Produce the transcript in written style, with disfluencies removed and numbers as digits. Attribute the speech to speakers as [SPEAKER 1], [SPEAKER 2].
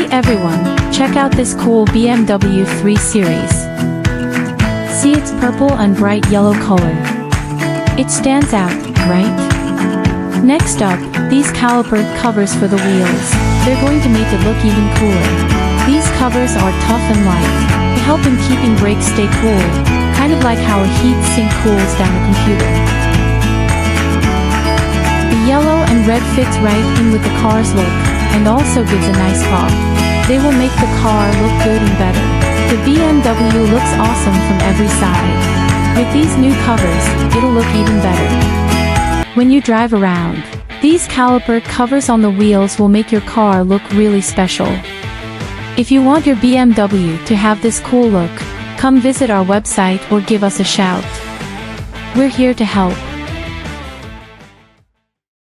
[SPEAKER 1] Hey everyone, check out this cool BMW 3 Series. See its purple and bright yellow color. It stands out, right? Next up, these caliper covers for the wheels. They're going to make it look even cooler. These covers are tough and light. They help in keeping brakes stay cool, kind of like how a heat sink cools down a computer. The yellow and red fits right in with the car's look, and also gives a nice pop. They will make the car look good and better. The BMW looks awesome from every side. With these new covers, it'll look even better when you drive around. These caliper covers on the wheels will make your car look really special. If you want your BMW to have this cool look, come visit our website or give us a shout. We're here to help.